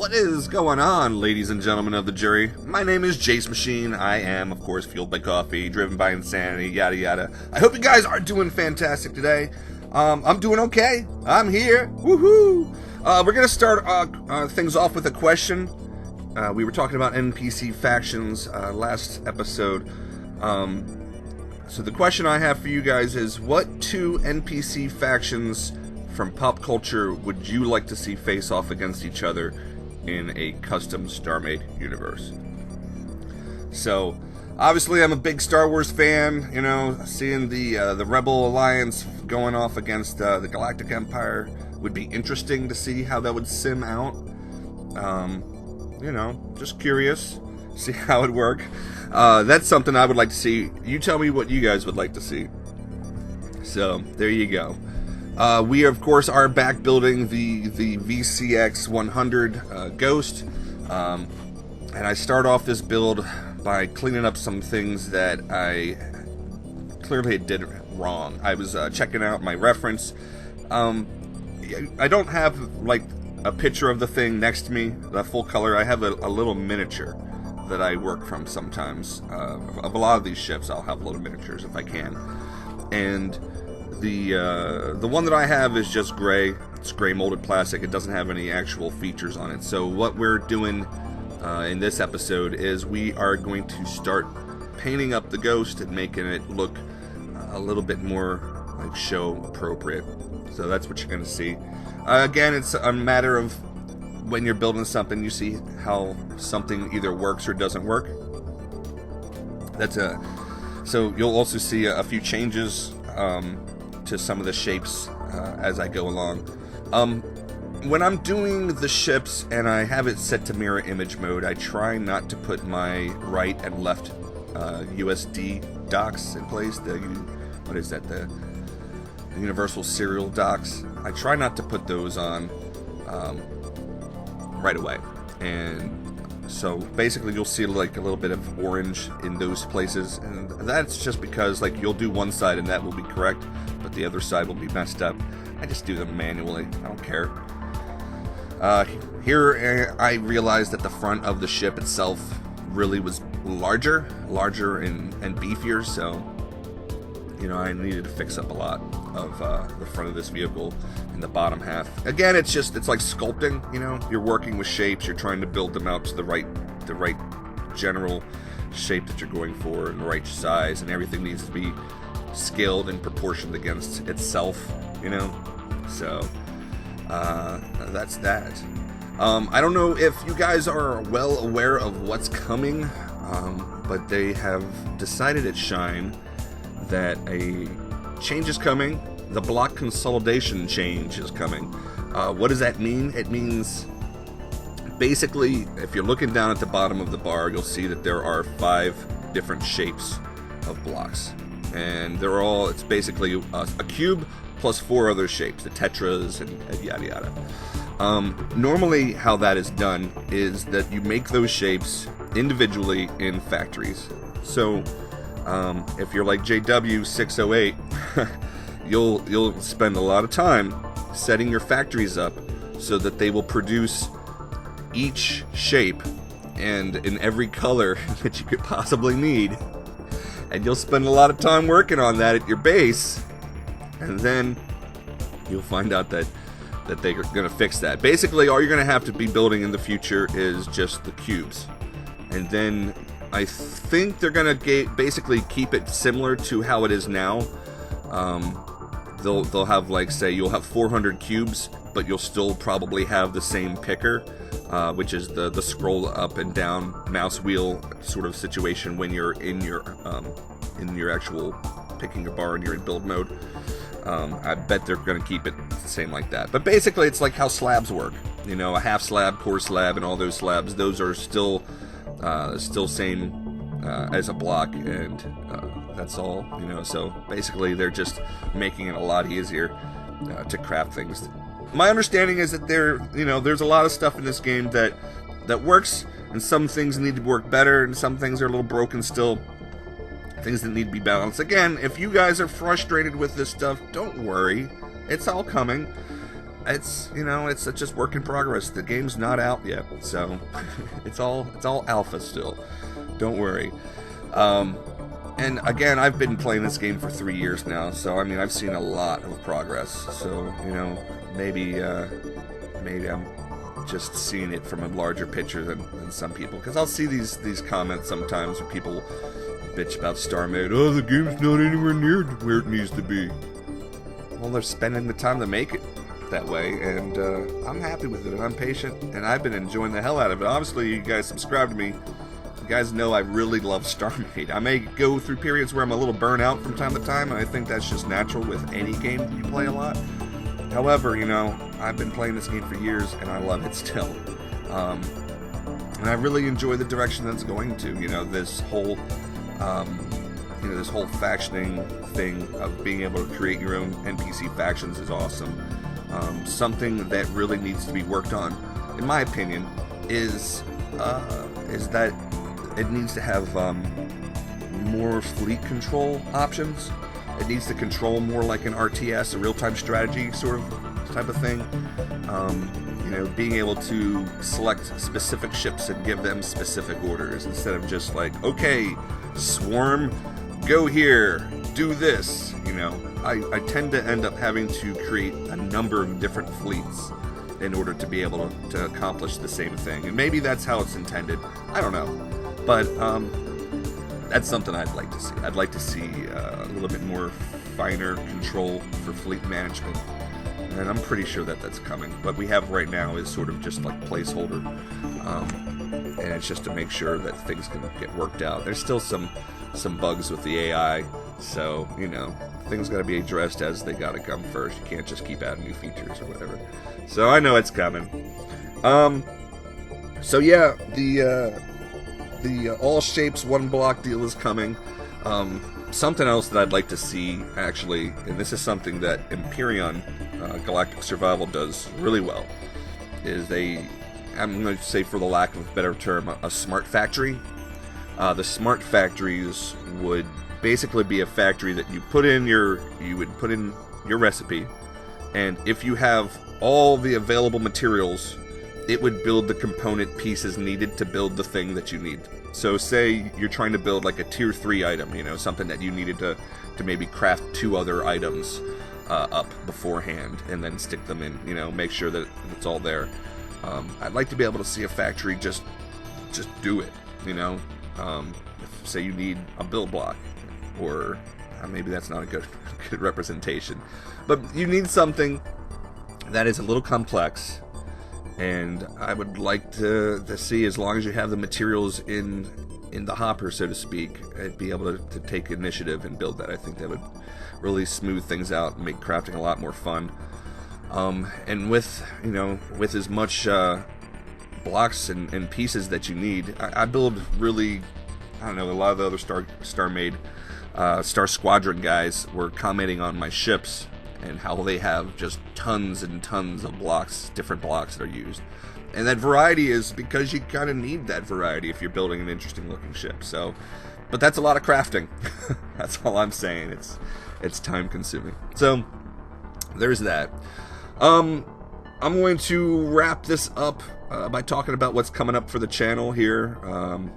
What is going on, ladies and gentlemen of the jury? My name is Jacemachine. I am, of course, fueled by coffee, driven by insanity, yada yada. I hope you guys are doing fantastic today. I'm doing okay. I'm here. Woohoo! We're gonna start things off with a question. We were talking about NPC factions last episode. So the question I have for you guys is, what two NPC factions from pop culture would you like to see face off against each other in a custom StarMade universe? So, obviously I'm a big Star Wars fan, you know, seeing the Rebel Alliance going off against the Galactic Empire would be interesting to see how that would sim out. You know, just curious, see how it work. That's something I would like to see. You tell me what you guys would like to see. So, there you go. We, of course, are back building the VCX-100 Ghost, and I start off this build by cleaning up some things that I clearly did wrong. I was checking out my reference. I don't have, like, a picture of the thing next to me, the full color. I have a little miniature that I work from sometimes. Of a lot of these ships, I'll have little miniatures if I can. And the one that I have is just gray. It's gray molded plastic. It doesn't have any actual features on it. So what we're doing in this episode is we are going to start painting up the Ghost and making it look a little bit more like show appropriate. So that's what you're going to see. Again, it's a matter of when you're building something, you see how something either works or doesn't work. So you'll also see a few changes to some of the shapes as I go along. When I'm doing the ships and I have it set to mirror image mode, I try not to put my right and left USD docks in place. What is that? The Universal Serial docks. I try not to put those on right away. And so basically you'll see like a little bit of orange in those places, and that's just because like you'll do one side and that will be correct, but the other side will be messed up. I just do them manually. I don't care. Here I realized that the front of the ship itself really was larger and beefier, so you know, I needed to fix up a lot of the front of this vehicle and the bottom half. Again, it's like sculpting, you know, you're working with shapes, you're trying to build them out to the right general shape that you're going for and the right size, and everything needs to be scaled and proportioned against itself, you know. So that's that. I don't know if you guys are well aware of what's coming, but they have decided at Shine that a change is coming. The block consolidation change is coming. What does that mean? It means basically, if you're looking down at the bottom of the bar, you'll see that there are 5 different shapes of blocks, and it's basically a cube plus 4 other shapes, the tetras and yada yada. Normally how that is done is that you make those shapes individually in factories. So if you're like JW608, you'll spend a lot of time setting your factories up so that they will produce each shape and in every color that you could possibly need. And you'll spend a lot of time working on that at your base, and then you'll find out that they're going to fix that. Basically, all you're going to have to be building in the future is just the cubes. And then I think they're going to basically keep it similar to how it is now. They'll have, like, say, you'll have 400 cubes, but you'll still probably have the same picker, which is the scroll up and down mouse wheel sort of situation when you're in your actual picking a bar and you're in build mode. I bet they're going to keep it the same like that. But basically, it's like how slabs work. You know, a half slab, core slab, and all those slabs, those are still same as a block, and that's all, you know. So basically they're just making it a lot easier to craft things. My understanding is that there's a lot of stuff in this game that works, and some things need to work better, and some things are a little broken still, things that need to be balanced. Again, if you guys are frustrated with this stuff, don't worry, it's all coming. it's, you know, it's just work in progress. The game's not out yet, so it's all alpha still. Don't worry. And again, I've been playing this game for 3 years now, so I mean, I've seen a lot of progress. So, you know, maybe I'm just seeing it from a larger picture than some people, because I'll see these comments sometimes where people bitch about StarMade. Oh, the game's not anywhere near where it needs to be. Well, they're spending the time to make it that way, and I'm happy with it, and I'm patient, and I've been enjoying the hell out of it. Obviously, you guys subscribe to me. You guys know I really love StarMade. I may go through periods where I'm a little burnt out from time to time, and I think that's just natural with any game that you play a lot. However, you know, I've been playing this game for years, and I love it still. And I really enjoy the direction that it's going to. You know, this whole factioning thing of being able to create your own NPC factions is awesome. Something that really needs to be worked on, in my opinion, is that it needs to have more fleet control options. It needs to control more like an RTS, a real-time strategy sort of type of thing. You know, being able to select specific ships and give them specific orders instead of just like, okay, swarm, go here, do this. You know, I tend to end up having to create a number of different fleets in order to be able to accomplish the same thing. And maybe that's how it's intended. I don't know. But that's something I'd like to see. I'd like to see a little bit more finer control for fleet management. And I'm pretty sure that that's coming. What we have right now is sort of just like placeholder. And it's just to make sure that things can get worked out. There's still some bugs with the AI. So, you know, things got to be addressed as they got to come first. You can't just keep adding new features or whatever. So I know it's coming. So yeah, the all shapes one block deal is coming. Something else that I'd like to see, actually, and this is something that Empyrean Galactic Survival does really well, is I'm going to say, for the lack of a better term, a smart factory. The smart factories would basically be a factory that you would put in your recipe, and if you have all the available materials, it would build the component pieces needed to build the thing that you need. So say you're trying to build like a tier 3 item, you know, something that you needed to maybe craft 2 other items up beforehand and then stick them in, you know, make sure that it's all there. I'd like to be able to see a factory just do it, you know. Say you need a build block, or maybe that's not a good representation, but you need something that is a little complex. And I would like to see, as long as you have the materials in the hopper, so to speak, I'd be able to take initiative and build that. I think that would really smooth things out and make crafting a lot more fun. And with as much blocks and pieces that you need, I build really, I don't know, a lot of the other StarMade Star Squadron guys were commenting on my ships and how they have just tons and tons of blocks, different blocks that are used. And that variety is because you kind of need that variety if you're building an interesting looking ship. So, but that's a lot of crafting. That's all I'm saying. It's time consuming. So, there's that. I'm going to wrap this up by talking about what's coming up for the channel here,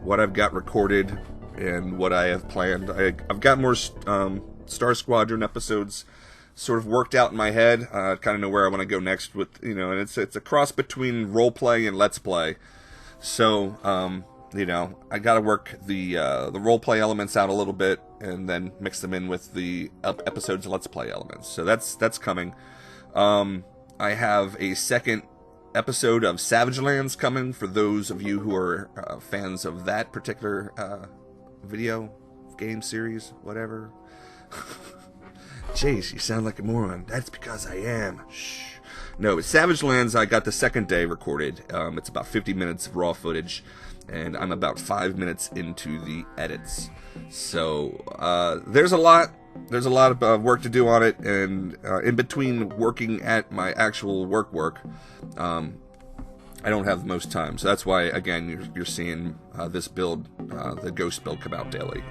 what I've got recorded and what I have planned. I've got more Star Squadron episodes sort of worked out in my head. I kind of know where I want to go next with, you know, and it's a cross between role play and let's play. So, you know, I got to work the role play elements out a little bit and then mix them in with the episodes let's play elements. So that's coming. I have a second episode of Savage Lands coming for those of you who are fans of that particular video game series, whatever. Jace, you sound like a moron. That's because I am. Shh. No, it's Savage Lands. I got the second day recorded. It's about 50 minutes of raw footage, and I'm about 5 minutes into the edits. So there's a lot of work to do on it, and in between working at my actual work, I don't have the most time. So that's why, again, you're seeing this build, the Ghost build, come out daily.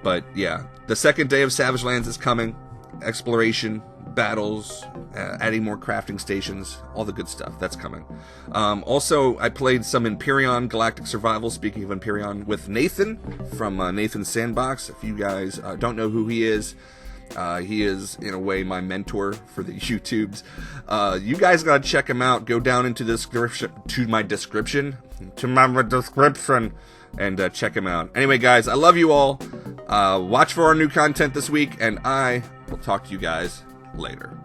But yeah, the second day of Savage Lands is coming. Exploration, battles, adding more crafting stations, all the good stuff. That's coming. Also, I played some Empyrean Galactic Survival, speaking of Empyrean, with Nathan from Nathan's Sandbox. If you guys don't know who he is, in a way, my mentor for the YouTubes. You guys gotta check him out. Go down into the description, and check him out. Anyway, guys, I love you all. Watch for our new content this week, and I will talk to you guys later.